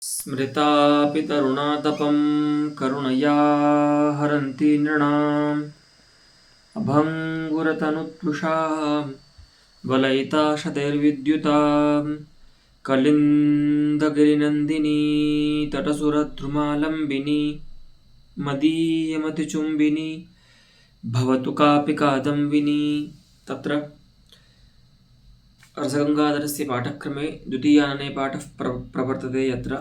स्मृतापि तरुणातपं करुणया हरन्ति नृणाम् अभङ्गुरतनुत्वषा वलयिता शतैर्विद्युता कलिन्दगिरिनन्दिनी तटसुरद्रुमालम्बिनी मदीयमतिचुम्बिनी भवतु कापि कादम्बिनी। तत्र रसगङ्गाधरस्य पाठक्रमे द्वितीयानने पाठः प्रवर्तते। यत्र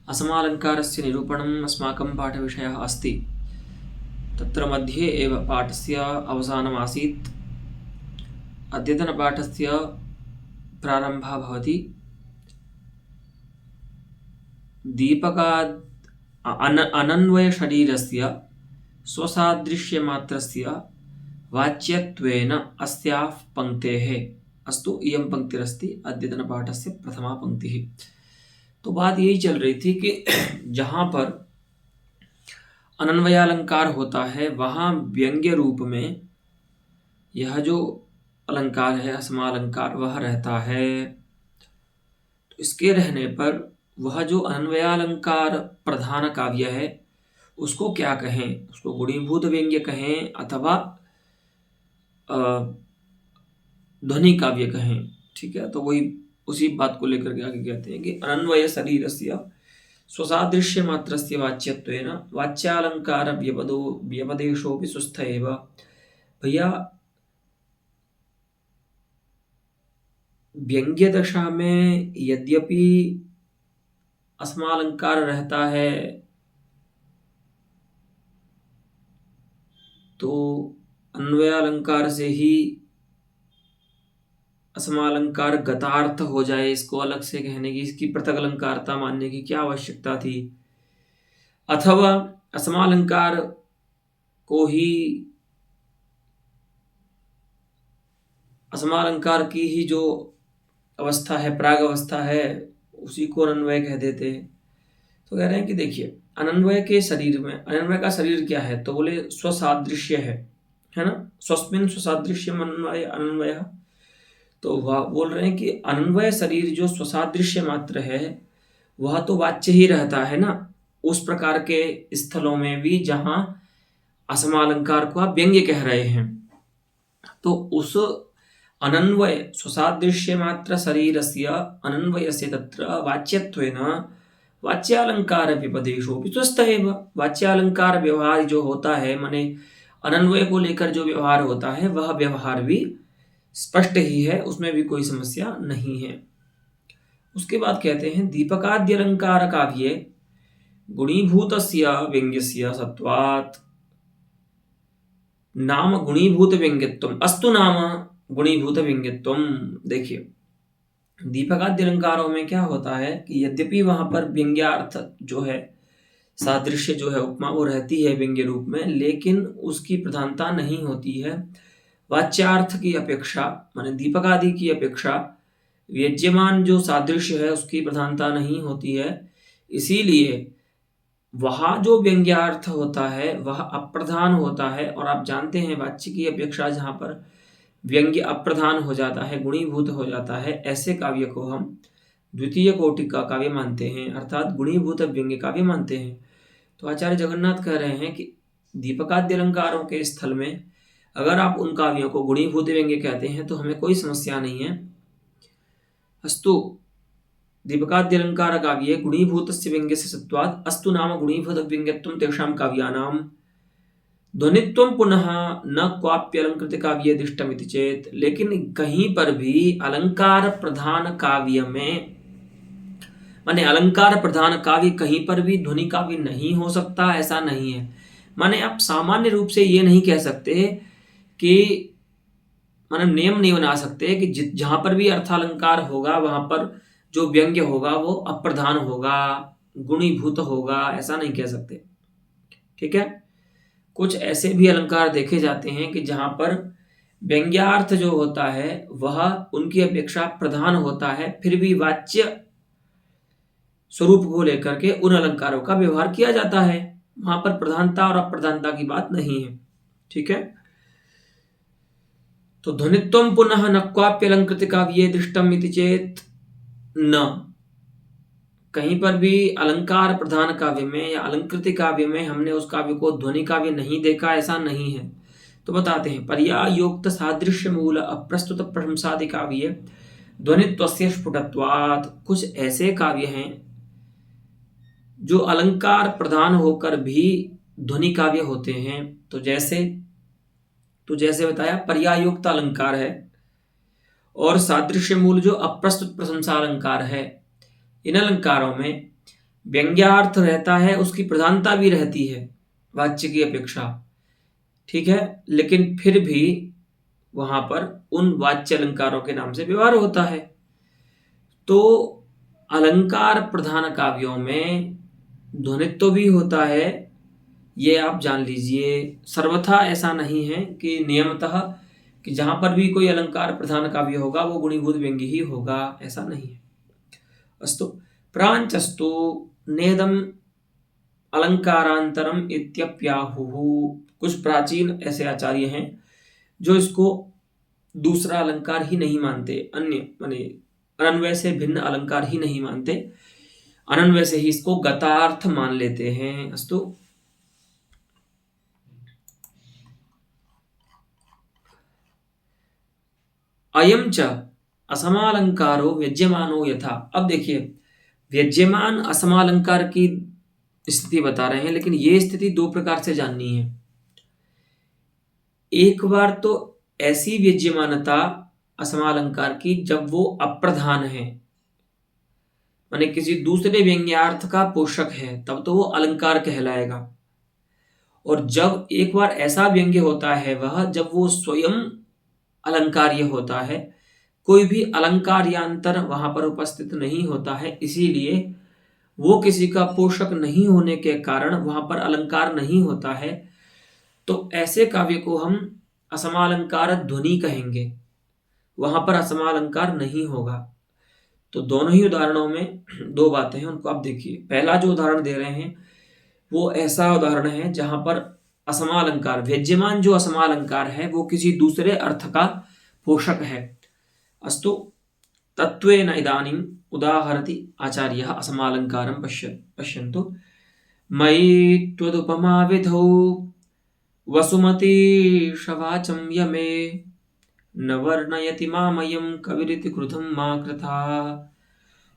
असमालङ्कारस्य निरूपणम् अस्माकं पाठविषयः अस्ति। तत्र मध्ये एव पाठस्य अवसानमासीत्। अद्यतनपाठस्य प्रारम्भः भवति। अनन्वयशरीरस्य स्वसादृश्यमात्रस्य वाच्यत्वेन अस्याः पंक्तेः। अस्तु, इयं पंक्तिरस्ति अद्यतनपाठस्य प्रथमा पंक्तिः। तो बात यही चल रही थी कि जहाँ पर अनन्वयालंकार होता है वहाँ व्यंग्य रूप में यह जो अलंकार है असमालंकार वह रहता है। तो इसके रहने पर वह जो अनन्वयालंकार प्रधान काव्य है उसको क्या कहें, उसको गुणीभूत व्यंग्य कहें अथवा ध्वनि काव्य कहें। ठीक है, तो वही उसी बात को लेकर के आगे कहते हैं कि अनन्वय शरीरस्य स्वसादृश्य मात्रस्य वाच्यत्वेन वाच्यालंकार व्यपदेशोऽपि सुस्थ एव। भैया, व्यंग्य दशा में यद्यपि असमालंकार रहता है तो अन्वयालंकार से ही असमालंकार गतार्थ हो जाए, इसको अलग से कहने की, इसकी पृथक अलंकारता मानने की क्या आवश्यकता थी। अथवा असमालंकार को ही, असमालंकार की ही जो अवस्था है, प्राग अवस्था है, उसी को अनन्वय कह देते। तो कह रहे हैं कि देखिए, अनन्वय के शरीर में, अनन्वय का शरीर क्या है, तो बोले स्वसादृश्य है ना। स्वस्मिन् स्वसादृश्यम अनन्वय। तो वह बोल रहे हैं कि अनन्वय शरीर जो स्वसादृश्य मात्र है वह तो वाच्य ही रहता है ना, उस प्रकार के स्थलों में भी जहां असमालंकार को आप व्यंग्य कह रहे हैं। तो उस अनन्वय स्वसादृश्य मात्र शरीरस्य अनन्वयस्य तत्र वाच्यत्वेन वाच्यालंकार विपदेशो भी स्वस्थ एव। वाच्यालंकार व्यवहार जो होता है, माने अनन्वय को लेकर जो व्यवहार होता है वह व्यवहार भी स्पष्ट ही है, उसमें भी कोई समस्या नहीं है। उसके बाद कहते हैं दीपकाद्यलंकार काव्ये गुणीभूतस्य व्यंग्यस्य सत्वात् नाम गुणीभूत व्यंग्यत्वम् अस्तु नाम गुणीभूत व्यंग्यत्वम्। देखिए, दीपकाद्यलंकारों में क्या होता है कि यद्यपि वहां पर व्यंग्यार्थ जो है, सादृश्य जो है, उपमा वो रहती है व्यंग्य रूप में, लेकिन उसकी प्रधानता नहीं होती है वाच्यार्थ की अपेक्षा, माने दीपक आदि की अपेक्षा व्यज्यमान जो सादृश्य है उसकी प्रधानता नहीं होती है। इसीलिए वहाँ जो व्यंग्यार्थ होता है वह अप्रधान होता है। और आप जानते हैं वाच्य की अपेक्षा जहाँ पर व्यंग्य अप्रधान हो जाता है, गुणीभूत हो जाता है, ऐसे काव्य को हम द्वितीय कोटि का काव्य मानते हैं, अर्थात गुणीभूत व्यंग्य काव्य मानते हैं। तो आचार्य जगन्नाथ कह रहे हैं कि दीपकाद्य अलंकारों के स्थल में अगर आप उन काव्यों को गुणीभूत व्यंग्य कहते हैं तो हमें कोई समस्या नहीं है। अस्तु, दीपकाद्य अलंकार काव्ये गुणीभूतस्य व्यंग्यस्य सत्वात् अस्तु नाम गुणीभूत व्यंग्यत्वं तेषां काव्यानां ध्वनित्वं पुनः न क्वाप्यलंकृत काव्ये दिष्टमिति चेत। लेकिन कहीं पर भी अलंकार प्रधान काव्य में, माने अलंकार प्रधान काव्य कहीं पर भी ध्वनि काव्य नहीं हो सकता, ऐसा नहीं है। माने आप सामान्य रूप से ये नहीं कह सकते कि, माने नियम नहीं बना सकते कि जहां पर भी अर्थालंकार होगा वहां पर जो व्यंग्य होगा वो अप्रधान होगा, गुणीभूत होगा, ऐसा नहीं कह सकते। ठीक है, कुछ ऐसे भी अलंकार देखे जाते हैं कि जहां पर व्यंग्यार्थ जो होता है वह उनकी अपेक्षा प्रधान होता है, फिर भी वाच्य स्वरूप को लेकर के उन अलंकारों का व्यवहार किया जाता है। वहां पर प्रधानता और अप्रधानता की बात नहीं है। ठीक है, तो ध्वनित्वं पुनः न क्वाप्यलंकृत काव्ये दृष्टम इति चेत न, कहीं पर भी अलंकार प्रधान काव्य में या अलंकृत काव्य में हमने उस काव्य को ध्वनि काव्य नहीं देखा, ऐसा नहीं है। तो बताते हैं, पर्यायोक्त सादृश्य मूल अप्रस्तुत प्रशंसादि काव्य ध्वनित्वस्य स्फुटत्वात्। कुछ ऐसे काव्य हैं जो अलंकार प्रधान होकर भी ध्वनि काव्य होते हैं। तो जैसे बताया, पर्यायोक्त अलंकार है और सादृश्य मूल जो अप्रस्तुत प्रशंसा अलंकार है। इन अलंकारों में व्यंग्यार्थ रहता है, उसकी प्रधानता भी रहती है वाच्य की अपेक्षा, ठीक है, लेकिन फिर भी वहां पर उन वाच्य अलंकारों के नाम से व्यवहार होता है। तो अलंकार प्रधान काव्यों में ध्वनित्व भी होता है, ये आप जान लीजिए। सर्वथा ऐसा नहीं है कि नियमतः कि जहां पर भी कोई अलंकार प्रधान काव्य होगा वो गुणीभूत व्यंग्य ही होगा, ऐसा नहीं है। अस्तु प्रांचस्तु नेदम अलंकारांतरम इत्यप्याहुः। कुछ प्राचीन ऐसे आचार्य हैं जो इसको दूसरा अलंकार ही नहीं मानते, अन्य माने अनन्वय से भिन्न अलंकार ही नहीं मानते, अनन्वय से ही इसको गतार्थ मान लेते हैं। अस्तु अयम च असमालंकारो व्यज्यमानो यथा। अब देखिए, व्यज्यमान असमालंकार की स्थिति बता रहे हैं, लेकिन ये स्थिति दो प्रकार से जाननी है। एक बार तो ऐसी व्यज्यमानता असमालंकार की जब वो अप्रधान है, माने किसी दूसरे व्यंग्यार्थ का पोषक है, तब तो वो अलंकार कहलाएगा। और जब एक बार ऐसा व्यंग्य होता है वह जब वो स्वयं अलंकार्य होता है, कोई भी अलंकार्यांतर वहां पर उपस्थित नहीं होता है, इसीलिए वो किसी का पोषक नहीं होने के कारण वहां पर अलंकार नहीं होता है, तो ऐसे काव्य को हम असमालंकार ध्वनि कहेंगे, वहां पर असमालंकार नहीं होगा। तो दोनों ही उदाहरणों में दो बातें हैं, उनको आप देखिए। पहला जो उदाहरण दे रहे हैं वो ऐसा उदाहरण है जहां पर असमालंकार, व्यज्यमान जो असमालंकार है वो किसी दूसरे अर्थ का पोषक है। अस्तु तत्वेन इदानीम उदाहरति आचार्यः असमालंकारं पश्यन्तु। मयि त्वदुपमा विधौ वसुमती शवाचं यमे न वर्णयति मामयं कविरिति क्रुधं मा कृथा।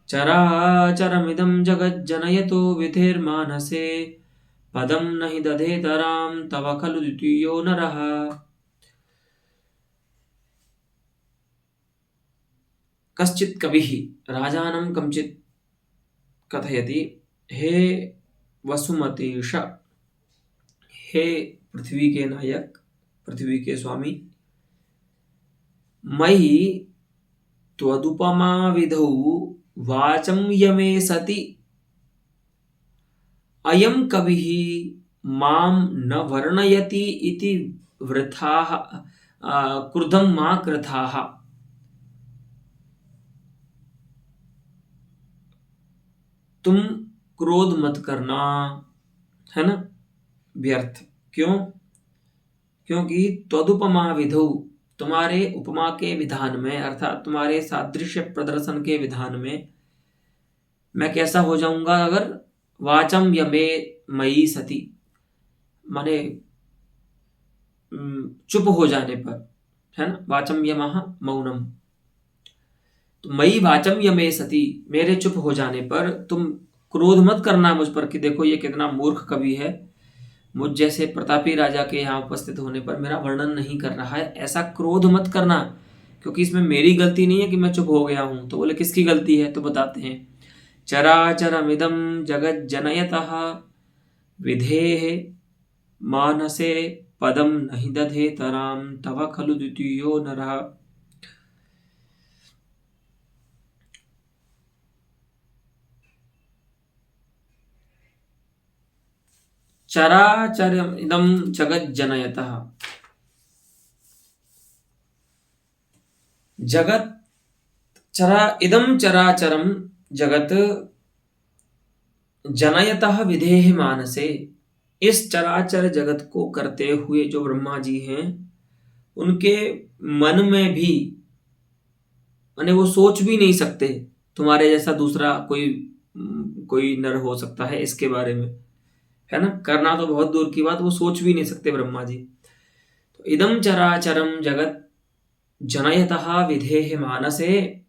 चराचरमिदं जगज्जनयतो विधेर्मानसे पदं न हि दधेतरां तव खलु द्वितीयो नरः। कश्चित् कविः राजानं कञ्चित् कथयति, हे वसुमतीश, हे पृथ्वी के नायक, पृथ्वी के स्वामी, मयि त्वदुपमा विधौ वाचं यमे सति अयं कविः मां न वर्णयति इति वृथाः क्रुधं मा कृथाः। तुम क्रोध मत करना, है ना, व्यर्थ। क्यों? क्योंकि त्वदुपमा विधौ, तुम्हारे उपमा के विधान में, अर्थात तुम्हारे सादृश्य प्रदर्शन के विधान में मैं कैसा हो जाऊंगा अगर वाचम यमे मयि सती, माने चुप हो जाने पर, है ना, वाचम यमः मौनम, तो मयि वाचम यमे सती, मेरे चुप हो जाने पर तुम क्रोध मत करना मुझ पर कि देखो ये कितना मूर्ख कवि है, मुझ जैसे प्रतापी राजा के यहाँ उपस्थित होने पर मेरा वर्णन नहीं कर रहा है, ऐसा क्रोध मत करना, क्योंकि इसमें मेरी गलती नहीं है कि मैं चुप हो गया हूं। तो बोले किसकी गलती है? तो बताते हैं, चराचरमिदं जगज्जनयतः विधेः मानसे पदं न हि दधेतरां तव खलु द्वितीयो नरः। चराचरमिदं जगज्जनयतः, जगत इदं चराचरम जगत जनयतः विधेहि मानसे, इस चराचर जगत को करते हुए जो ब्रह्मा जी हैं उनके मन में भी, माने वो सोच भी नहीं सकते तुम्हारे जैसा दूसरा कोई कोई नर हो सकता है इसके बारे में, है ना? करना तो बहुत दूर की बात, वो सोच भी नहीं सकते ब्रह्मा जी। तो इदं चराचरं जगत् जनयतः विधेः मानसे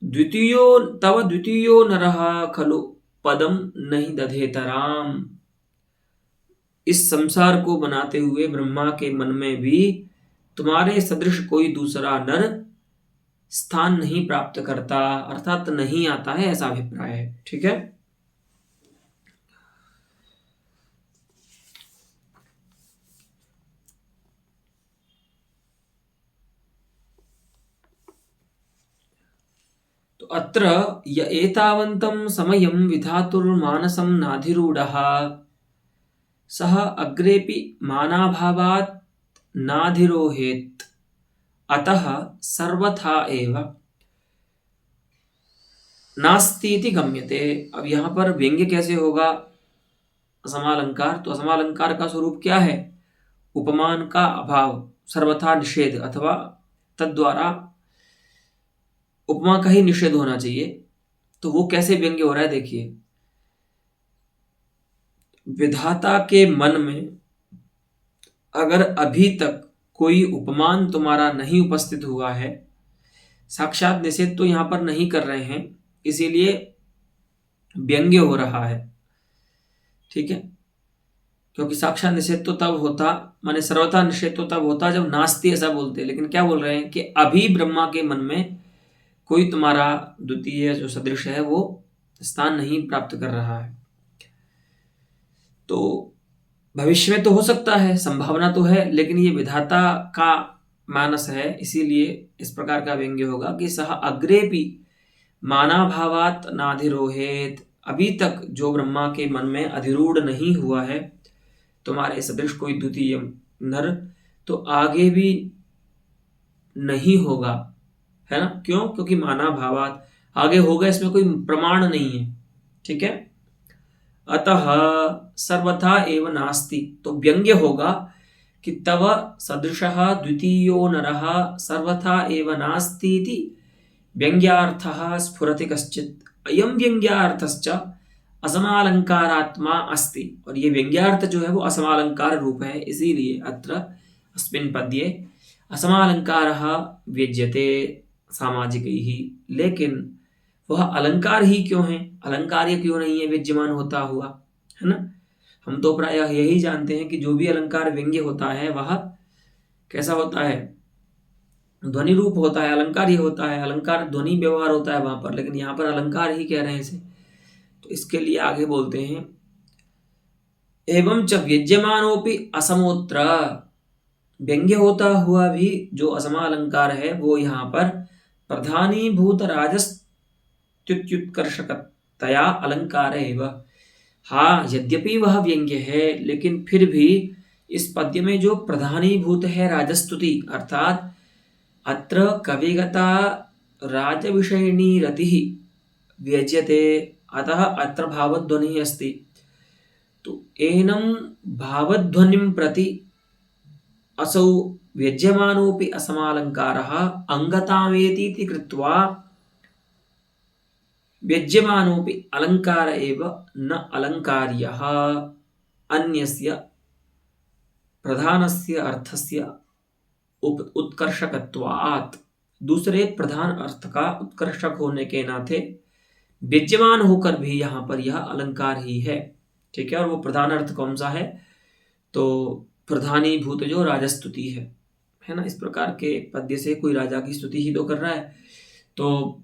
द्वितीयो नरः खलु पदं नहि दधेतराम। इस संसार को बनाते हुए ब्रह्मा के मन में भी तुम्हारे सदृश कोई दूसरा नर स्थान नहीं प्राप्त करता, अर्थात नहीं आता है, ऐसा अभिप्राय है। ठीक है। तो अत्र य एतावन्तं समयं विधातुर्मानसं नाधिरूढः सः अग्रेपि मानाभावात् नाधिरोहेत् अतः सर्वथा एव नास्ति इति गम्यते। अब यहाँ पर व्यंग्य कैसे होगा? असमालंकार। तो असमालंकार का स्वरूप क्या है? उपमान का अभाव, सर्वथा निषेध, अथवा तद्वारा उपमा का ही निषेध होना चाहिए। तो वो कैसे व्यंग्य हो रहा है देखिए। विधाता के मन में अगर अभी तक कोई उपमान तुम्हारा नहीं उपस्थित हुआ है, साक्षात निषेध तो यहां पर नहीं कर रहे हैं, इसीलिए व्यंग्य हो रहा है। ठीक है। क्योंकि साक्षात निषेध तो तब होता, माने सर्वथा निषेध तो तब होता जब नास्ति ऐसा बोलते। लेकिन क्या बोल रहे हैं कि अभी ब्रह्मा के मन में कोई तुम्हारा द्वितीय जो सदृश है वो स्थान नहीं प्राप्त कर रहा है। तो भविष्य में तो हो सकता है, संभावना तो है, लेकिन ये विधाता का मानस है, इसीलिए इस प्रकार का व्यंग्य होगा कि सह अग्रेपि मानाभावात नाधिरोहेत। अभी तक जो ब्रह्मा के मन में अधिरूढ़ नहीं हुआ है तुम्हारे सदृश कोई द्वितीय नर, तो आगे भी नहीं होगा, है ना? क्यों? क्योंकि मानाभावात आगे होगा, इसमें कोई प्रमाण नहीं है। ठीक है। अतः सर्वथा एव नास्ति। तो व्यंग्य होगा कि तव सदृशः द्वितीयो नरः सर्वथा एव नास्ति इति व्यंग्यार्थः स्फुरति कश्चित्। अयं व्यंग्यार्थश्च असमालंकारात्मा अस्ति। और ये व्यंग्यार्थ जो है वो असमालंकार रूप है, इसीलिए अत्र अस्मिन् पद्ये असमालंकारः व्यज्यते सामाजिकैः। लेकिन वह अलंकार ही क्यों है, अलंकार ये क्यों नहीं है विद्यमान होता हुआ, है ना? हम तो प्रायः यही जानते हैं कि जो भी अलंकार व्यंग्य होता है वह कैसा होता है? ध्वनि रूप होता है, अलंकार ही होता है। अलंकार ध्वनि व्यवहार होता है वहां पर, लेकिन यहाँ पर अलंकार ही कह रहे हैं इसे। तो इसके लिए आगे बोलते हैं एवं च व्यज्यमानोपि असमोत्र। व्यंग्य होता हुआ भी जो असमालंकार है वो यहाँ पर प्रधानीभूत राजस्त्युत्कर्षकतया अलंकार एवं। हाँ, यद्यपि वह व्यंग्य है, लेकिन फिर भी इस पद्य में जो प्रधानीभूत है राजस्तुति, अर्थात अत्र कविगता राजविषयिणी रतिः व्यज्यते, अतः अत्र भावध्वनिः अस्ति। तो एनं भावध्वनिं प्रति असौ व्यज्यमानोऽपि असमालंकारः अंगतामेतीति कृत्वा व्यज्यमानोऽपि अलंकार एव न अलंकार्यः अन्यस्य प्रधानस्य अर्थस्य उत्कर्षकत्वात्। दूसरे प्रधान अर्थ का उत्कर्षक होने के नाते विद्यमान होकर भी यहाँ पर यह अलंकार ही है। ठीक है। और वो प्रधान अर्थ कौन सा है? तो प्रधानीभूत जो राजस्तुति है ना? इस प्रकार के पद्य से कोई राजा की स्तुति ही तो कर रहा है, तो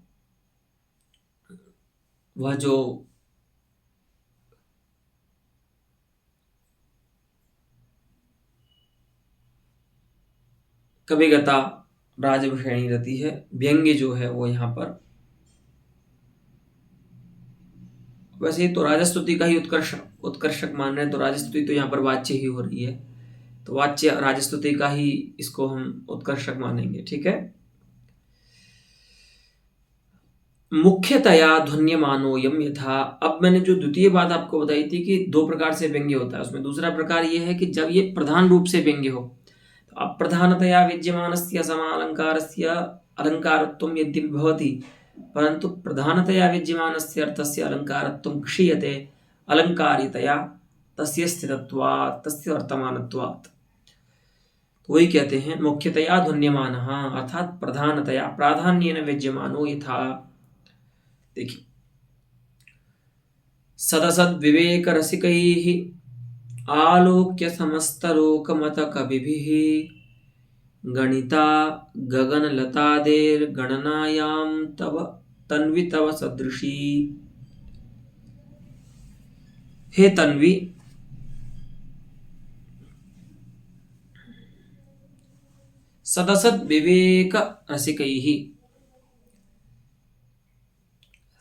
वह जो कविगता राजविषयिणी रति है, व्यंग्य जो है वो यहाँ पर वैसे तो राजस्तुति का ही उत्कर्षक मान रहे हैं, तो राजस्तुति तो यहाँ पर वाच्य ही हो रही है, तो वाच्य राजस्तुति का ही इसको हम उत्कर्षक मानेंगे। ठीक है। मुख्यतया ध्वन्यमानोयम यथा। अब मैंने जो द्वितीय बात आपको बताई थी कि दो प्रकार से व्यंग्य होता है, उसमें दूसरा प्रकार यह है कि जब ये प्रधान रूप से व्यंग्य हो, अप्रधानतया विद्यमानस्य समालङ्कारस्य अलङ्कारत्वं यद्यपि भवति, परन्तु प्रधानतया विद्यमानस्य अर्थस्य अलङ्कारत्वं क्षीयते अलङ्कारितया तस्य स्थितत्वात्, तस्य वर्तमानत्वात्। वही कहते हैं मुख्यतया ध्वन्यमानः, अर्थात प्रधानतया प्राधान्येन विद्यमानो यथा। देखिए, सदसद्विवेकरसिकैः आलोक्य समस्तलोकमतकविभिः गणिता गगनलतादेर्गणनायां तव तन्वी तव सदृशी। हे तन्वी, सदसद्विवेक रसिकैः,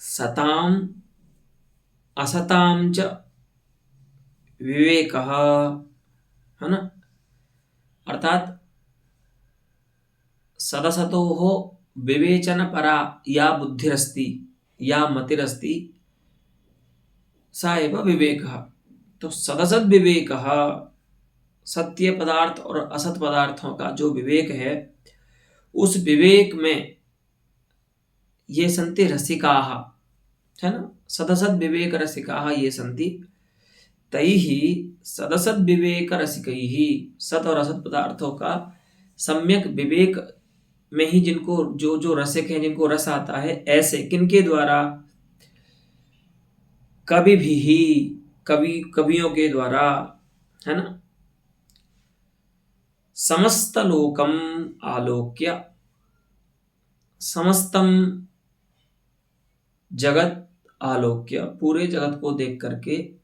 सताम् असतां च विवेकः, है ना, अर्थात सदसतोः विवेचनपरा या बुद्धिरस्ति या मतिरस्ति सा एव विवेकः। तो सदसद विवेकः, सत्य पदार्थ और असत पदार्थों का जो विवेक है, उस विवेक में ये संति रसिकाः, है ना, सदसद विवेक रसिकाः ये संति, तैः सदसद विवेक रसिकैः, सत और असत पदार्थों का सम्यक विवेक में ही जिनको जो जो रसिक हैं, जिनको रस आता है, ऐसे किनके द्वारा, कवि भी ही, कवियों के द्वारा, है ना, समस्त लोकम आलोक्य, समस्तम जगत आलोक्य, पूरे जगत को देख करके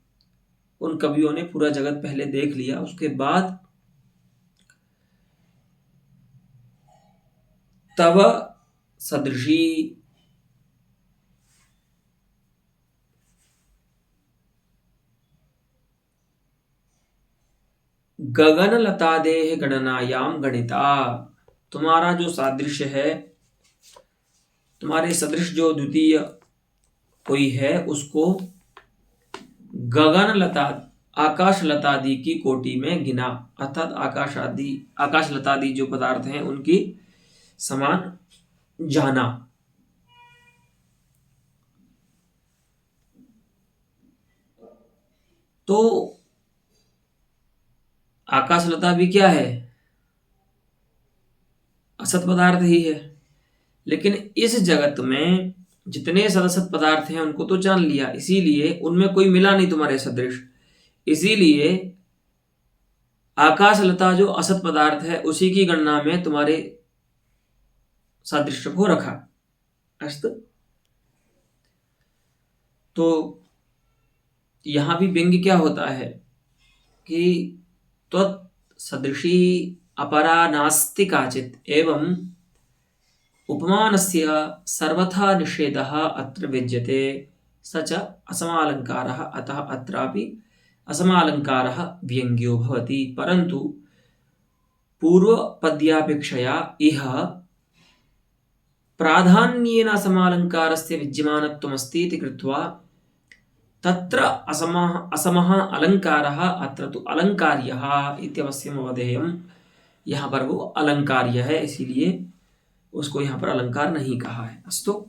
उन कवियों ने पूरा जगत पहले देख लिया, उसके बाद तव सदृशी, गगन लतादेह गणनायाम गणिता, तुम्हारा जो सादृश्य है, तुम्हारे सदृश जो द्वितीय कोई है, उसको गगन लता आकाश लतादि की कोटि में गिना, अर्थात आकाश लतादि जो पदार्थ हैं उनकी समान जाना। तो आकाशलता भी क्या है, असत पदार्थ ही है, लेकिन इस जगत में जितने सदसत पदार्थ हैं उनको तो जान लिया, इसीलिए उनमें कोई मिला नहीं तुम्हारे सदृश, इसीलिए आकाशलता जो असत पदार्थ है उसी की गणना में तुम्हारे सादृश्य को रखा। अस्तु, तो यहां भी व्यंग्य क्या होता है कि त्वत्सदृशी अपरा नास्ति काचित् एवं उपमानस्य सर्वथा निषेधः अत्र विद्यते, स च असमालंकारः, अतः अत्रापि असमालंकारः व्यंग्यो भवति। परंतु पूर्वपद्यापेक्षया इह प्राधान्येन असमालंकारस्य विद्यमानत्वमस्ति इति कृत्वा तत्र असमः अलंकारः अत्र तु अलंकार्यः इत्यवश्यम् अवधेयम्। यहाँ पर वो अलंकार्य है, इसीलिए उसको यहाँ पर अलंकार नहीं कहा है। अस्तु,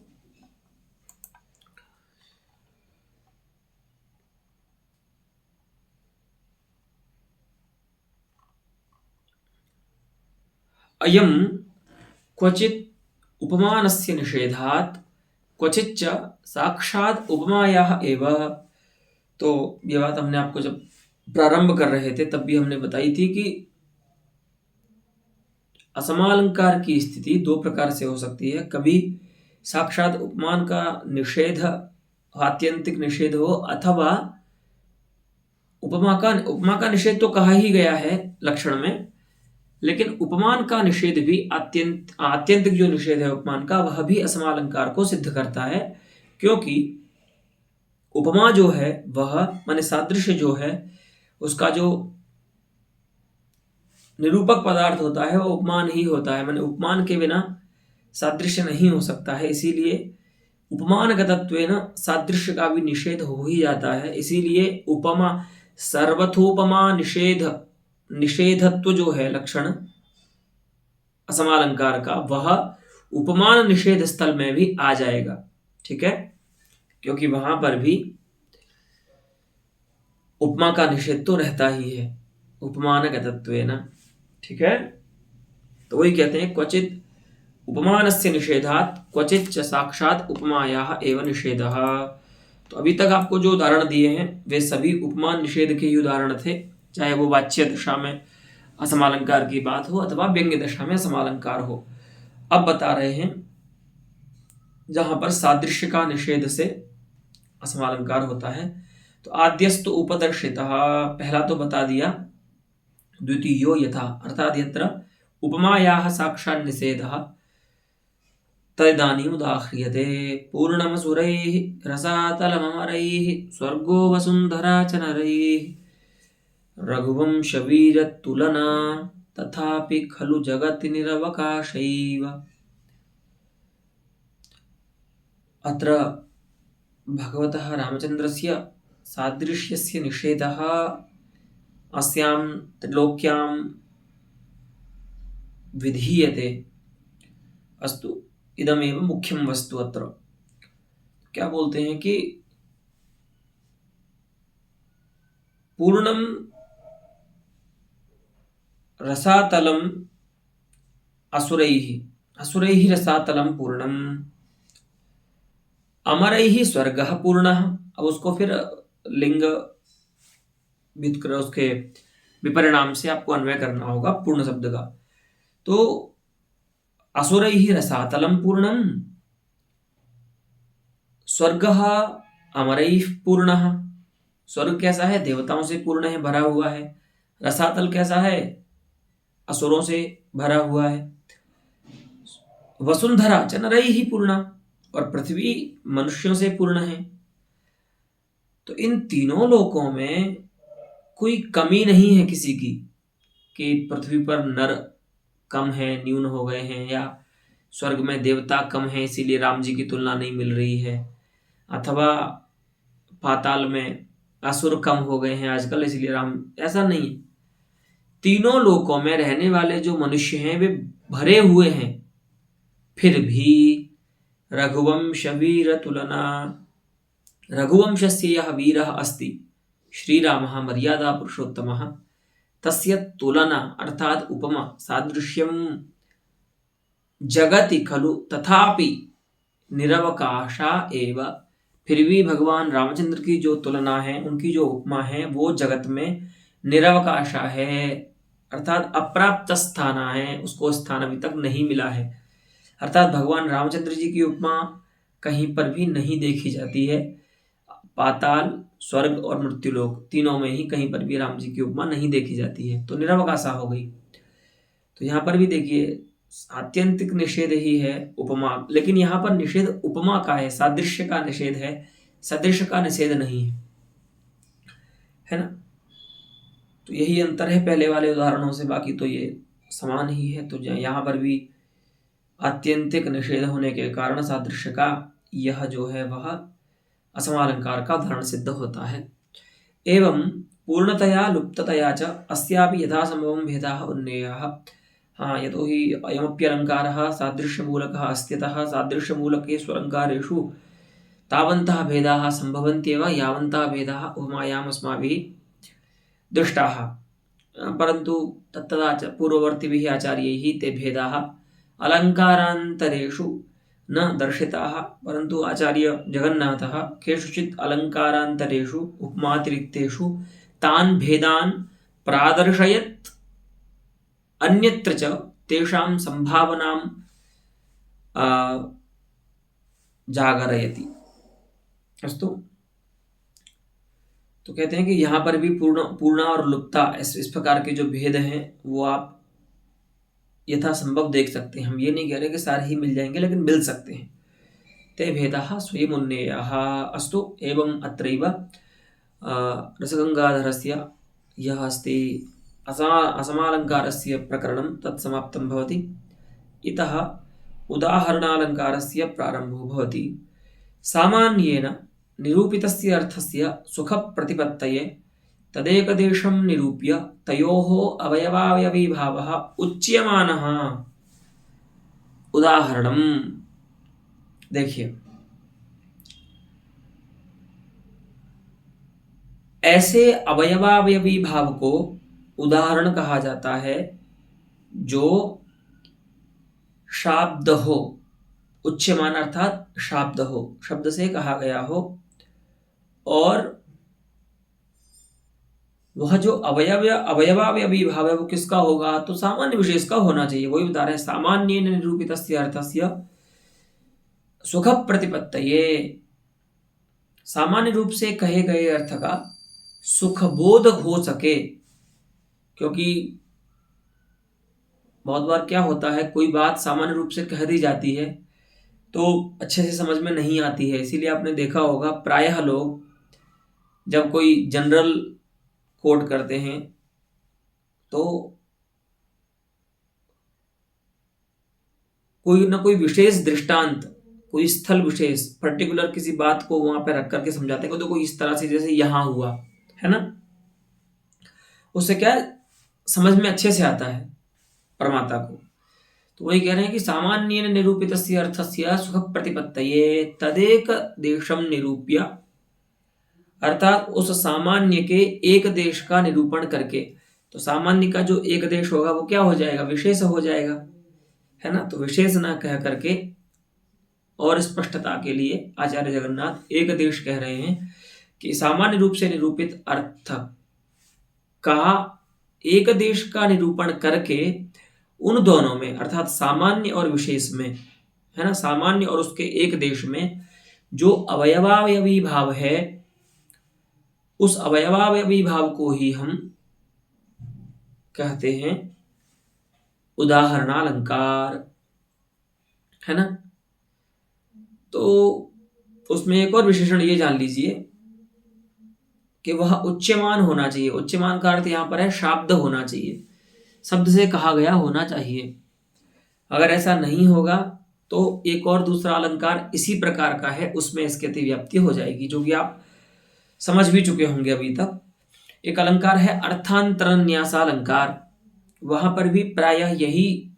अयम क्वचित् उपमानस्य निषेधात् क्वचिच्च साक्षात् उपमायाः एव। तो ये बात हमने आपको जब प्रारंभ कर रहे थे तब भी हमने बताई थी कि असमालंकार की स्थिति दो प्रकार से हो सकती है। कभी साक्षात उपमान का निषेध, आत्यंतिक निषेध हो, अथवा उपमा का निषेध तो कहा ही गया है लक्षण में, लेकिन उपमान का निषेध भी आत्यंतिक जो निषेध है उपमान का, वह भी असमालंकार को सिद्ध करता है। क्योंकि उपमा जो है वह माने सादृश्य जो है उसका जो निरूपक पदार्थ होता है वो उपमान ही होता है, माने उपमान के बिना सादृश्य नहीं हो सकता है। इसीलिए उपमानगतत्वेन सादृश्य का भी निषेध हो ही जाता है। इसीलिए उपमा सर्वथोपमा निषेधत्व जो है लक्षण, असमालंकार का, वह उपमान निषेध स्थल में भी आ जाएगा। ठीक है, क्योंकि वहां पर भी उपमा का निषेध तो रहता ही है, उपमान तत्वेन। ठीक है, तो वही कहते हैं क्वचित उपमानस्य निषेधात् क्वचित च साक्षात उपमायाः एव निषेधः। तो अभी तक आपको जो उदाहरण दिए हैं वे सभी उपमान निषेध के ही उदाहरण थे, चाहे वो वाच्य दशा में असमालंकार की बात हो अथवा व्यंग्य दशा में असमालंकार हो। अब बता रहे हैं जहां पर सादृश्य का निषेध से असमालंकार होता है। तो आद्यस्तु उपदर्शितः, पहला तो बता दिया, द्वितीयो यथा अर्थात यत्र उपमायाः साक्षात् निषेधः तदानीम् उदाह्रियते। पूर्णमसुरैः रसातलममरैः स्वर्गो वसुन्धरा च नरैः रघुवंशवीरतुलना तथापि खलु जगति निरवकाशैव। अत्र भगवतः रामचन्द्रस्य सादृश्यस्य निषेधः अस्यां त्रिलोक्यां विधीयते। अस्तु, इदमेव मुख्यम वस्तु। अत्र क्या बोलते हैं कि पूर्णम रसातलम असुरैः, असुरैः रसातलम पूर्णम, अमरैः स्वर्गः पूर्णः। अब उसको फिर लिंग व्युत्क्रम उसके विपरिणाम से आपको अन्वय करना होगा पूर्ण शब्द का। तो असुरैः रसातलम पूर्णम, स्वर्गः अमरैः पूर्णः। स्वर्ग कैसा है? देवताओं से पूर्ण है, भरा हुआ है। रसातल कैसा है? असुरों से भरा हुआ है। वसुंधरा च नरैः पूर्णा, और पृथ्वी मनुष्यों से पूर्ण है। तो इन तीनों लोकों में कोई कमी नहीं है किसी की, कि पृथ्वी पर नर कम है, न्यून हो गए हैं, या स्वर्ग में देवता कम है इसीलिए राम जी की तुलना नहीं मिल रही है, अथवा पाताल में असुर कम हो गए हैं आजकल इसलिए राम, ऐसा नहीं। तीनों लोकों में रहने वाले जो मनुष्य हैं वे भरे हुए हैं, फिर भी रघुवंश वीर तुलना, रघुवंशस्य यः वीरः अस्ति श्रीरामः मर्यादा पुरुषोत्तमः, तस्य तुलना अर्थात उपमा सादृश्यम जगति खलु तथापि निरवकाशा एव। फिर भी भगवान रामचंद्र की जो तुलना है, उनकी जो उपमा है, वो जगत में निरवकाशा है, अर्थात अप्राप्त स्थाना है, उसको स्थान अभी तक नहीं मिला है। अर्थात भगवान रामचंद्र जी की उपमा कहीं पर भी नहीं देखी जाती है। पाताल, स्वर्ग और मृत्युलोक तीनों में ही कहीं पर भी राम जी की उपमा नहीं देखी जाती है, तो निरवकाशा हो गई। तो यहाँ पर भी देखिए आत्यंतिक निषेध ही है उपमा, लेकिन यहाँ पर निषेध उपमा का है, सादृश्य का निषेध है, सदृश का निषेध नहीं है ना। तो यही अंतर है पहले वाले उदाहरणों से, बाकी तो ये समान ही है। तो यहाँ पर भी आत्यंतिक निषेध होने के कारण सादृश्य का यह जो है वह असमालंकार का उदाहरण सिद्ध होता है। एवं पूर्णतया लुप्ततया च अस्यापि यथासंभवं भेदाः उन्नेयाः। हाँ, यतो हि अयमप्यलङ्कारः सादृश्यमूलकः अस्त्यतः सादृश्यमूलके स्वलङ्कारेषु तावन्तः भेदाः सम्भवन्त्येव यावन्तः भेदाः उपमायाम् अस्माभिः दृष्टाः, परन्तु तत्तदा च पूर्ववर्तिभिः आचार्यैः ते भेदाः अलङ्कारान्तरेषु न दर्शिताः, परन्तु आचार्य जगन्नाथः केषुचित् अलङ्कारान्तरेषु उपमातिरिक्तेषु तान् भेदान् प्रादर्शयत्, अन्यत्र च तेषां संभावनां जागरयति। अस्तु, तो कहते हैं कि यहाँ पर भी पूर्णा और लुप्ता इस प्रकार के जो भेद हैं वो आप यथासंभव देख सकते हैं। हम ये नहीं कह रहे कि सारे ही मिल जाएंगे, लेकिन मिल सकते हैं। ते भेदाः स्वयम् उन्नेयाः। अस्तु, एवं अत्रैव रसगंगाधरस्य यः अस्ति असमालंकारस्य प्रकरणं तत् समाप्तं भवति। इतः उदाहरणालंकारस्य प्रारम्भो भवति। सामान्येन निरूपितस्य अर्थस्य सुखप्रतिपत्तये तदेकदेशं निरूप्य तयोः अवयवावयवीभावः उच्यमानः। उदाहरणम। देखिए, ऐसे अवयवावयवी भाव को उदाहरण कहा जाता है जो शाब्द हो, उच्यमान अर्थात शाब्द हो, शब्द से कहा गया हो, और वह जो अवयवावयवी भाव है वो किसका होगा, तो सामान्य विशेष का होना चाहिए। वही बता रहे हैं, सामान्य निरूपितस्य अर्थस्य सुख प्रतिपत्तये। सामान्य रूप से कहे गए अर्थ का सुख बोध हो सके, क्योंकि बहुत बार क्या होता है, कोई बात सामान्य रूप से कह दी जाती है तो अच्छे से समझ में नहीं आती है। इसीलिए आपने देखा होगा प्रायः लोग जब कोई जनरल कोट करते हैं तो कोई ना कोई विशेष दृष्टांत, कोई स्थल विशेष, पर्टिकुलर किसी बात को वहां पर रख करके समझाते हैं, तो कोई इस तरह से जैसे यहां हुआ है ना, उससे क्या समझ में अच्छे से आता है परमात्मा को। तो वही कह रहे हैं कि सामान्येन निरूपितस्य अर्थस्य सुख प्रतिपत्तये तदेक देशम निरूप्य, अर्थात उस सामान्य के एक देश का निरूपण करके। तो सामान्य का जो एक देश होगा वो क्या हो जाएगा, विशेष हो जाएगा, है ना। तो विशेष ना कह करके और स्पष्टता के लिए आचार्य जगन्नाथ एक देश कह रहे हैं कि सामान्य रूप से निरूपित अर्थ का एक देश का निरूपण करके उन दोनों में, अर्थात सामान्य और विशेष में, है ना, सामान्य और उसके एक देश में जो अवयवावयवी भाव है, उस अवयवावयवी भाव को ही हम कहते हैं उदाहरणालंकार, है ना। तो उसमें एक और विशेषण ये जान लीजिए कि वह उच्यमान होना चाहिए। उच्यमान का अर्थ यहां पर है शाब्द होना चाहिए, शब्द से कहा गया होना चाहिए। अगर ऐसा नहीं होगा तो एक और दूसरा अलंकार इसी प्रकार का है, उसमें इसकी अतिव्याप्ति हो जाएगी, जो कि आप समझ भी चुके होंगे अभी तक। एक अलंकार है अर्थांतरन्यासालंकार। वहां पर भी प्रायः यही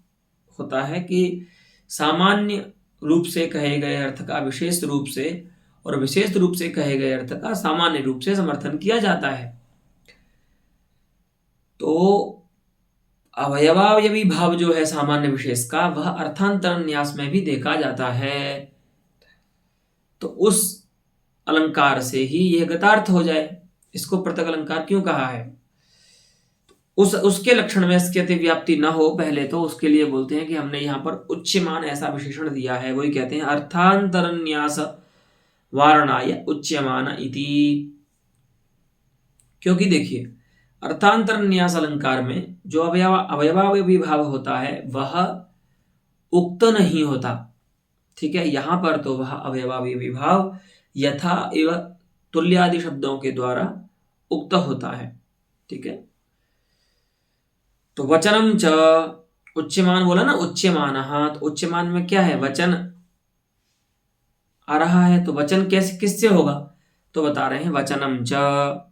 होता है कि सामान्य रूप से कहे गए अर्थ का विशेष रूप से और विशेष रूप से कहे गए अर्थ का सामान्य रूप से समर्थन किया जाता है। तो अवयवावयवी भाव जो है सामान्य विशेष का, वह अर्थांतरण न्यास में भी देखा जाता है। तो उस अलंकार से ही यह गतार्थ हो जाए। इसको पृथक अलंकार क्यों कहा है, उसके लक्षण में इसकी अतिव्याप्ति न हो पहले, तो उसके लिए बोलते हैं कि हमने यहाँ पर उच्यमान ऐसा विशेषण दिया है। वही कहते हैं अर्थांतरन्यास वारणाय उच्यमान इति। क्योंकि देखिए, अर्थांतरन्यास अलंकार में जो अवयवावयवी भाव होता है वह उक्त नहीं होता, ठीक है। यहां पर तो वह अवयवावयवी भाव यथा एव तुल्यादि शब्दों के द्वारा उक्त होता है, ठीक है। तो वचनम च, उच्यमान बोला ना, उच्यमानः, तो उच्यमान में क्या है, वचन आ रहा है। तो वचन कैसे किससे होगा, तो बता रहे हैं वचनम च,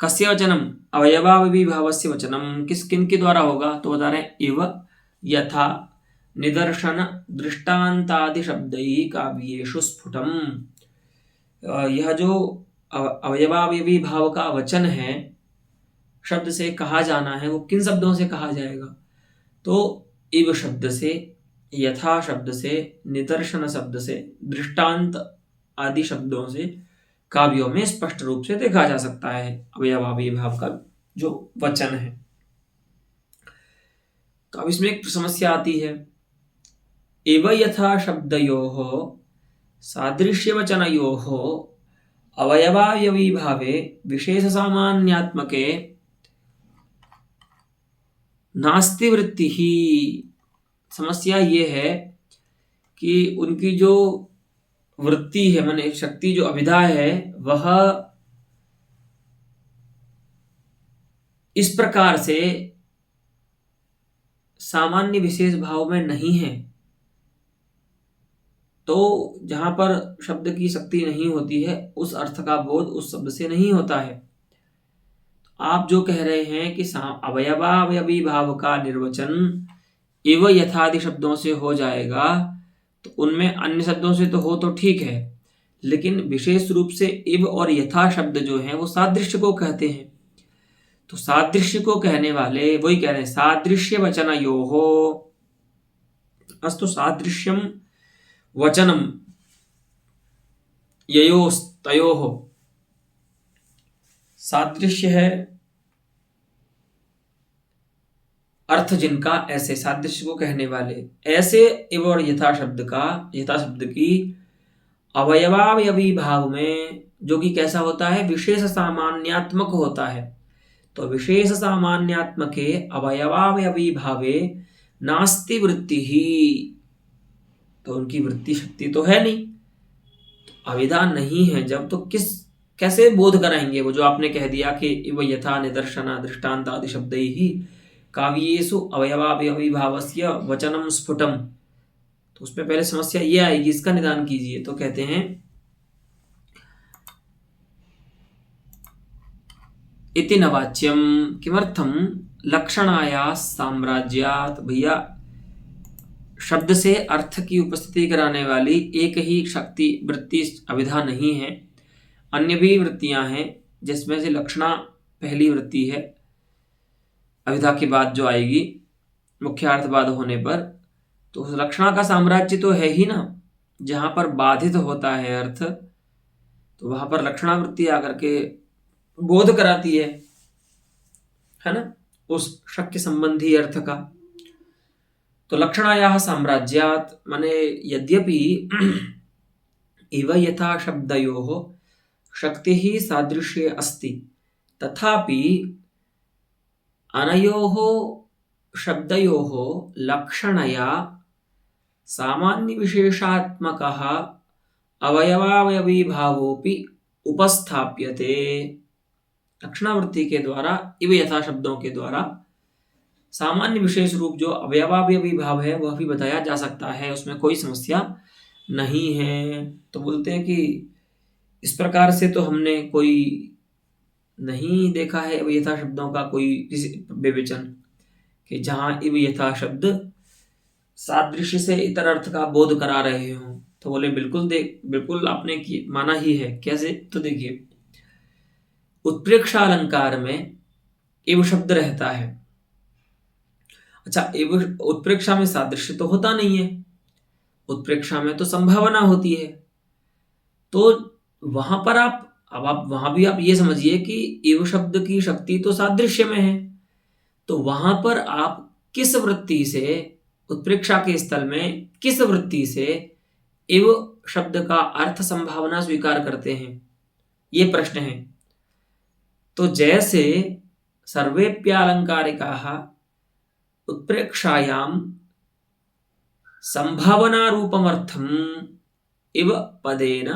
कस्य वचनम, अवयवावयवी भावस्य वचनम, किस किन के द्वारा होगा, तो बता रहे हैं इव यथा निदर्शन दृष्टांतादि शब्दैः काव्येषु स्फुटम। यह जो अवयवावयवी भाव का वचन है, शब्द से कहा जाना है, वो किन शब्दों से कहा जाएगा, तो इव शब्द से, यथा शब्द से, निदर्शन शब्द से, दृष्टांत आदि शब्दों से काव्यों में स्पष्ट रूप से देखा जा सकता है अवयवावयवी भाव का जो वचन है। तो अब इसमें एक समस्या आती है, एव यथा शब्दयोः सादृश्यवचनयोः अवयवावयवी भावे विशेष सामान्यात्मके नास्ति वृत्ति ही। समस्या ये है कि उनकी जो वृत्ति है, माने शक्ति, जो अभिधा है, वह इस प्रकार से सामान्य विशेष भाव में नहीं है। तो जहां पर शब्द की शक्ति नहीं होती है, उस अर्थ का बोध उस शब्द से नहीं होता है। आप जो कह रहे हैं कि अवयवावयवी भाव का निर्वचन इव यथादि शब्दों से हो जाएगा तो उनमें अन्य शब्दों से तो हो तो ठीक है, लेकिन विशेष रूप से इव और यथा शब्द जो हैं वो सादृश्य को कहते हैं। तो सादृश्य को कहने वाले वही कह रहे हैं सादृश्य वचनयोः। अस्तु सादृश्यम वचनम ययोस्तयोः। सादृश्य है अर्थ जिनका, ऐसे सादृश्य को कहने वाले ऐसे इव और यथा शब्द की अवयवावयवी भाव में, जो कि कैसा होता है, विशेष सामान्यात्मक होता है। तो विशेष सामान्यात्मके अवयवावयवी भावे नास्ति वृत्ति ही, तो उनकी वृत्ति शक्ति तो है नहीं, अविधान नहीं है जब, तो कैसे बोध कराएंगे वो, जो आपने कह दिया कि इव यथा निदर्शना दृष्टांत आदि शब्द ही काव्येषु अवयवावयवी भावस्य वचनम स्फुटम। तो उसमें पहले समस्या ये आएगी, इसका निदान कीजिए। तो कहते हैं इति न वाच्यम किमर्थम लक्षणाया साम्राज्यात। भैया शब्द से अर्थ की उपस्थिति कराने वाली एक ही शक्ति वृत्ति अविधा नहीं है, अन्य भी वृत्तियां हैं, जिसमें से लक्षणा पहली वृत्ति है अविधा के बाद जो आएगी मुख्यार्थवाद होने पर। तो उस लक्षणा का साम्राज्य तो है ही ना, जहां पर बाधित होता है अर्थ, तो वहां पर लक्षणा वृत्ति आकर के बोध कराती है ना, उस शक्य संबंधी अर्थ का। तो लक्षणायाः साम्राज्यात् माने यद्यपि इव यथा शब्दयोः शक्तिः सादृश्ये अस्ति, तथापि अनयोः शब्दयोः लक्षणया सामान्य विशेषात्मकः अवयवावयवी भावोपि उपस्थाप्यते। लक्षणावृत्ति के द्वारा इव यथा शब्दों के द्वारा सामान्य विशेष रूप जो अवयवावयवी भाव है वह भी बताया जा सकता है, उसमें कोई समस्या नहीं है। तो बोलते हैं कि इस प्रकार से तो हमने कोई नहीं देखा है इव यथा शब्दों का कोई विवेचन, कि जहां इव यथा शब्द सादृश्य से इतर अर्थ का बोध करा रहे हों। तो बोले बिल्कुल आपने माना ही है। कैसे? तो देखिए उत्प्रेक्षालंकार में इव शब्द रहता है। अच्छा, इव उत्प्रेक्षा में सादृश्य तो होता नहीं है, उत्प्रेक्षा में तो संभावना होती है। तो वहां पर आप वहां भी आप ये समझिए कि इव शब्द की शक्ति तो सादृश्य में है, तो वहां पर आप किस वृत्ति से, उत्प्रेक्षा के स्थल में किस वृत्ति से इव शब्द का अर्थ संभावना स्वीकार करते हैं, ये प्रश्न है। तो जैसे सर्वेप्यालंकारिकाः उत्प्रेक्षायाम संभावना रूपमर्थम इव पदेन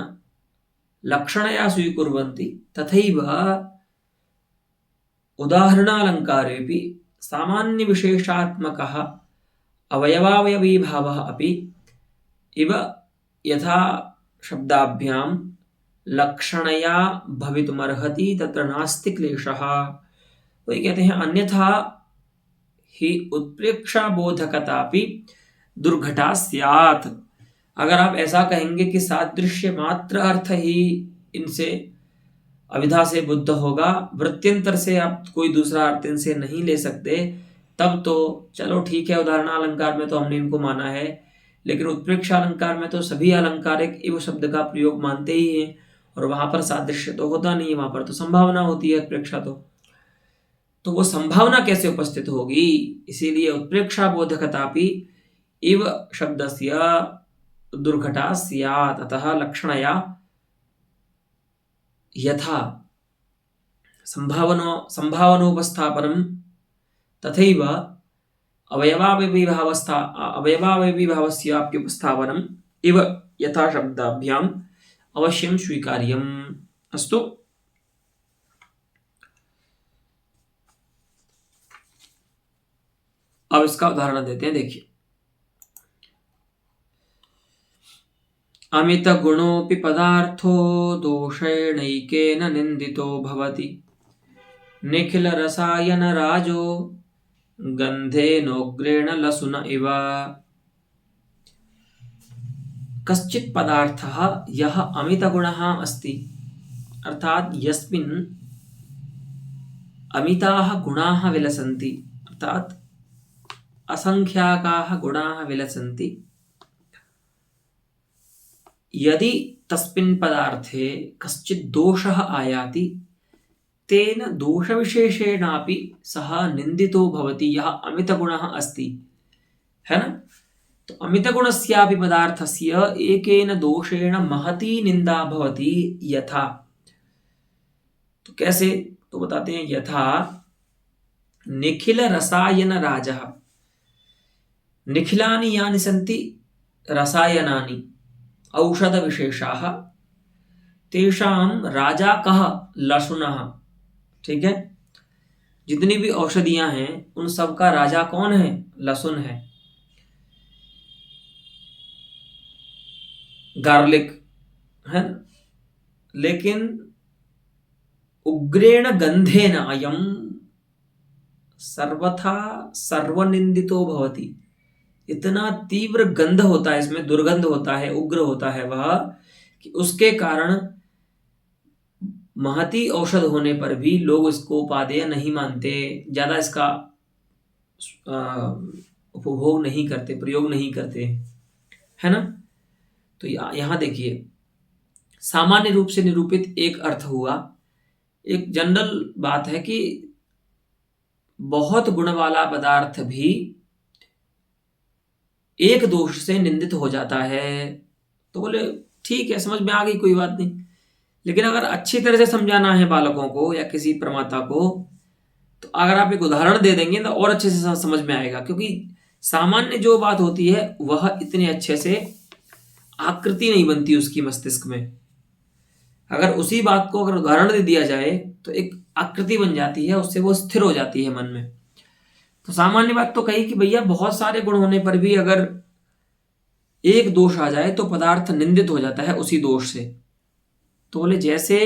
लक्षणया स्वीकुर्वन्ति, तथैव उदाहरणालंकारेपि सामान्य विशेषात्मकः अवयवावयवी भावः अपि इव यथा शब्दाभ्यां लक्षणया भवितुमर्हति तत्र नास्ति क्लेशः। वही कहते हैं अन्यथा ही उत्प्रेक्षा बोधकतापि दुर्घटा स्यात्। अगर आप ऐसा कहेंगे कि सादृश्य मात्र अर्थ ही इनसे अविधा से बुद्ध होगा, वृत्त्यंतर से आप कोई दूसरा अर्थ इनसे नहीं ले सकते, तब तो चलो ठीक है, उदाहरण अलंकार में तो हमने इनको माना है, लेकिन उत्प्रेक्षा अलंकार में तो सभी अलंकारिक इव शब्द का प्रयोग मानते ही हैं, और वहां पर सादृश्य तो होता नहीं है, वहां पर तो संभावना होती है उत्प्रेक्षा। तो वो संभावना कैसे उपस्थित होगी? इसीलिए उत्प्रेक्षा बोधकतापि इव शब्दस्य दुर्घटा स्यात्, अतः लक्षणया यथा संभावनोपस्थापनम तथैव अवयवावयवी भावस्याप्युपस्थापनम इव यथा शब्दाभ्याम अवश्यम स्वीकार्यम। अस्तु, अब इसका उदाहरण देते हैं। देखिए, अमित गुणोपि पदार्थो दोषेणैकेन निंदितो भवति, निखिल रसायन राजो गन्धेनोग्रेण लसुन इव। कश्चित् पदार्थः यः अमितगुणः अस्ति, अर्थात यस्मिन् अमिताः गुणाः विलसन्ति, अर्थात असंख्याकाः गुणाः विलसन्ति, यदि तस्मिन् पदार्थे कश्चित् दोषः आयाति तेन दोषविशेषेणापि सः निन्दितो भवति, यः अमितगुणः अस्ति, है ना। तो अमितगुणस्यापि पदार्थस्य एकेन दोषेण महती निंदा भवति, यथा। तो कैसे, तो बताते हैं, यथा निखिल रसायन राजः, निखिलानि यानि सन्ति रसायनानि औषध विशेषाः, तेषां राजा कः, लशुनः। ठीक है, जितनी भी औषधियां हैं उन सब का राजा कौन है, लहसुन है, गार्लिक है। लेकिन उग्रेण गंधेन अयम सर्वथा सर्वनिंदितो भवति, इतना तीव्र गंध होता है इसमें, दुर्गंध होता है, उग्र होता है वह, कि उसके कारण महती औषध होने पर भी लोग इसको उपादेय नहीं मानते, ज्यादा इसका उपभोग नहीं करते, प्रयोग नहीं करते, है ना। तो यहां देखिए, सामान्य रूप से निरूपित एक अर्थ हुआ, एक जनरल बात है कि बहुत गुण वाला पदार्थ भी एक दोष से निंदित हो जाता है। तो बोले ठीक है, समझ में आ गई, कोई बात नहीं। लेकिन अगर अच्छी तरह से समझाना है बालकों को या किसी प्रमाता को, तो अगर आप एक उदाहरण दे देंगे तो और अच्छे से समझ में आएगा, क्योंकि सामान्य जो बात होती है वह इतने अच्छे से आकृति नहीं बनती उसकी मस्तिष्क में। अगर उसी बात को अगर उदाहरण दे दिया जाए तो एक आकृति बन जाती है, उससे वो स्थिर हो जाती है मन में। तो सामान्य बात तो कही कि भैया बहुत सारे गुण होने पर भी अगर एक दोष आ जाए तो पदार्थ निंदित हो जाता है उसी दोष से। तो बोले जैसे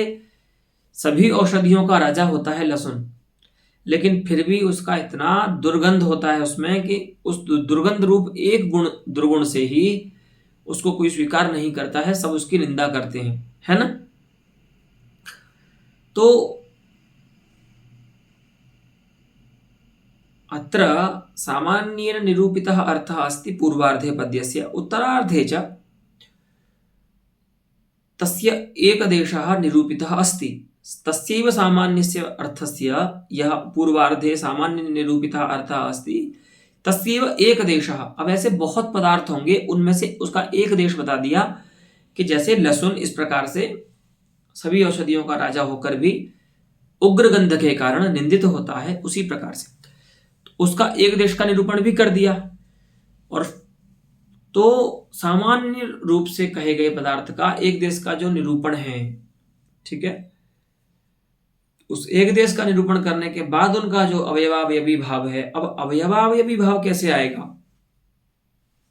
सभी औषधियों का राजा होता है लहसुन, लेकिन फिर भी उसका इतना दुर्गंध होता है उसमें कि उस दुर्गंध रूप एक गुण दुर्गुण से ही उसको कोई स्वीकार नहीं करता है, सब उसकी निंदा करते हैं, है ना। तो अत्र सामान्येन निरूपितः अर्थः अस्ति पूर्वार्धे पद्यस्य, उत्तरार्धे च तस्य एकदेशः निरूपितः अस्ति। तस्यैव सामान्यस्य अर्थस्य, यह पूर्वार्धे सामान्य निरूपितः अर्थः अस्ति, तस्यैव एकदेशः। अब ऐसे बहुत पदार्थ होंगे, उनमें से उसका एक देश बता दिया कि जैसे लहसुन इस प्रकार से सभी औषधियों का राजा होकर भी उग्र गंध के कारण निंदित होता है, उसी प्रकार से उसका एक देश का निरूपण भी कर दिया। और तो सामान्य रूप से कहे गए पदार्थ का एक देश का जो निरूपण है, ठीक है, उस एक देश का निरूपण करने के बाद उनका जो अवयवावयवी भाव है, अब अवयवावयवी भाव कैसे आएगा,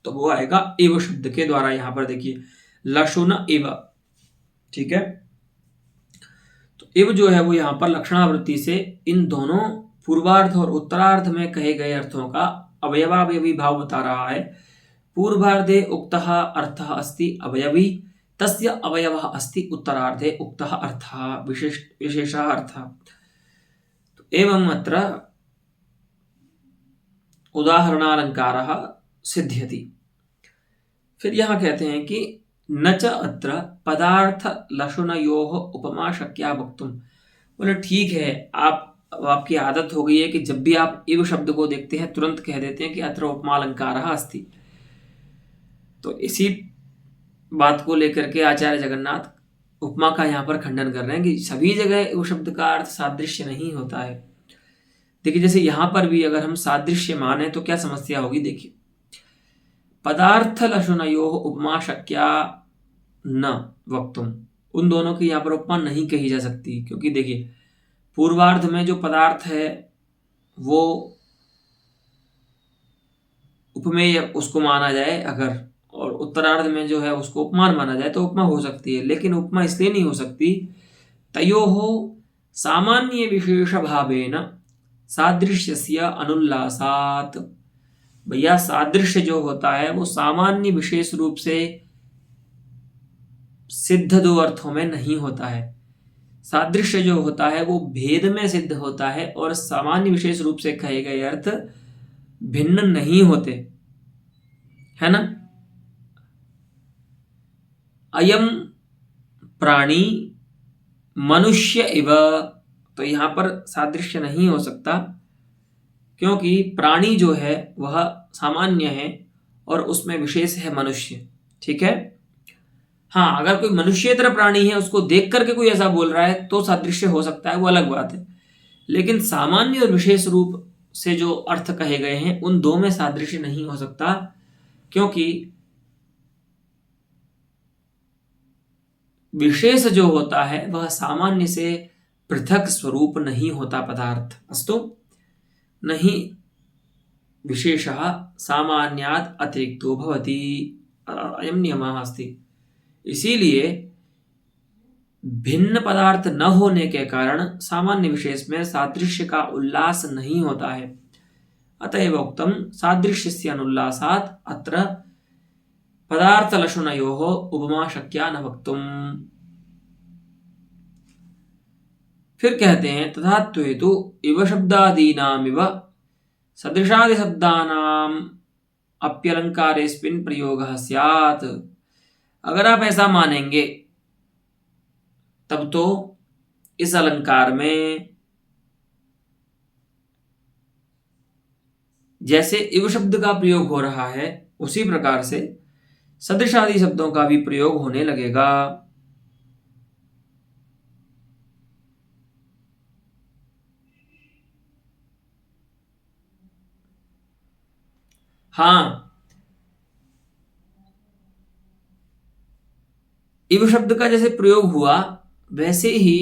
तो वो आएगा एव शब्द के द्वारा। यहां पर देखिए लशुन एव, ठीक है। तो एव जो है वो यहां पर लक्षणावृत्ति से इन दोनों पूर्वार्ध और उत्तरार्ध में कहे गए अर्थों का अवयवावयवी भाव बता रहा है। पूर्वार्धे उक्तः अर्थः अस्ति अवयवी, तस्य अवयवः अस्ति उत्तरार्धे उक्तः अर्थः विशेषः अर्थः। तो एवं अत्र उदाहरणालंकारः सिद्ध्यति। फिर यहां कहते हैं कि न च अत्र पदार्थ लशुनयोः उपमा शक्या वक्तुम। बोले ठीक है, आपकी आदत हो गई है कि जब भी आप एव शब्द को देखते हैं तुरंत कह देते हैं कि अत्र उपमा अलंकारः अस्ति। तो इसी बात को लेकर के आचार्य जगन्नाथ उपमा का यहाँ पर खंडन कर रहे हैं कि सभी जगह वो शब्द का अर्थ सादृश्य नहीं होता है। देखिए जैसे यहाँ पर भी अगर हम सादृश्य माने तो क्या समस्या होगी। देखिए पदार्थ लशुनयोः उपमा शक्या न वक्तुम, उन दोनों की यहाँ पर उपमा नहीं कही जा सकती, क्योंकि देखिए पूर्वार्ध में जो पदार्थ है वो उपमेय उसको माना जाए अगर, और उत्तरार्ध में जो है उसको उपमान माना जाए तो उपमा हो सकती है। लेकिन उपमा इसलिए नहीं हो सकती, तयोः सामान्य विशेष भावेन सादृश्यस्य अनुल्लासात्। भैया सादृश्य जो होता है वो सामान्य विशेष रूप से सिद्ध दो अर्थों में नहीं होता है। सादृश्य जो होता है वो भेद में सिद्ध होता है और सामान्य विशेष रूप से कहे गए अर्थ भिन्न नहीं होते, है ना। अयम प्राणी मनुष्य इव, तो यहां पर सादृश्य नहीं हो सकता क्योंकि प्राणी जो है वह सामान्य है और उसमें विशेष है मनुष्य, ठीक है। हाँ, अगर कोई मनुष्येतर प्राणी है उसको देख करके कोई ऐसा बोल रहा है तो सादृश्य हो सकता है, वो अलग बात है। लेकिन सामान्य और विशेष रूप से जो अर्थ कहे गए हैं उन दो में सादृश्य नहीं हो सकता, क्योंकि विशेष जो होता है वह सामान्य से पृथक स्वरूप नहीं होता पदार्थ। अस्तु, नहीं विशेषः सामान्यात् अतिरिक्तो भवति, अयं नियमः अस्ति। इसीलिए भिन्न पदार्थ न होने के कारण सामान्य विशेष में सादृश्य का उल्लास नहीं होता है। अतएव उक्तम सादृश्यस्य अनुल्लासात् अत्र पदार्थलक्षणयोः उपमा शक्या न वक्तुम्। फिर कहते हैं तथात्वेतु इव शब्दादीनामिव सदृशादिशब्दानाम् अप्यलङ्कारेऽस्मिन् प्रयोगः स्यात्। अगर आप ऐसा मानेंगे तब तो इस अलंकार में जैसे इव शब्द का प्रयोग हो रहा है उसी प्रकार से सदृश आदि शब्दों का भी प्रयोग होने लगेगा। हाँ, इव शब्द का जैसे प्रयोग हुआ वैसे ही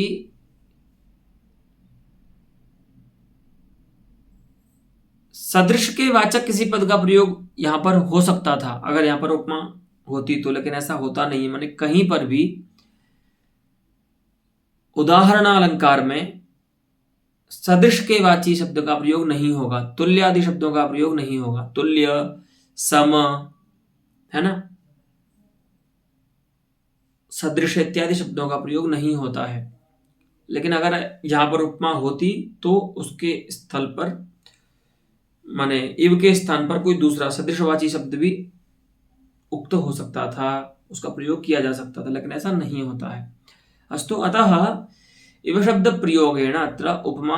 सदृश के वाचक किसी पद का प्रयोग यहां पर हो सकता था अगर यहां पर उपमा होती तो, लेकिन ऐसा होता नहीं। माने कहीं पर भी उदाहरण अलंकार में सदृश के वाची शब्द का प्रयोग नहीं होगा, तुल्य आदि शब्दों का प्रयोग नहीं होगा। तुल्य, सम, है ना, सदृश इत्यादि शब्दों का प्रयोग नहीं होता है। लेकिन अगर यहां पर उपमा होती तो उसके स्थल पर माने इव के स्थान पर कोई दूसरा सदृशवाची शब्द भी उक्त हो सकता था, उसका प्रयोग किया जा सकता था, लेकिन ऐसा नहीं होता है। अस्तु, अतः इव शब्द प्रयोगेण अत्र उपमा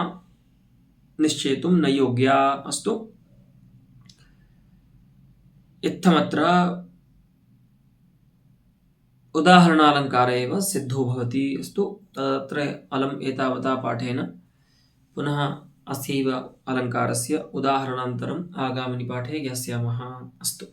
निश्चेतुं न योग्या। अस्तु, इत्थमत्र उदाहरणालंकार एव सिद्धो भवति। अस्तु, तत्र अलम् एतावता पाठेन पुनः अस्यैव अलङ्कारस्य उदाहरणान्तरम् आगामिनि पाठे ज्ञास्यामः। अस्तु।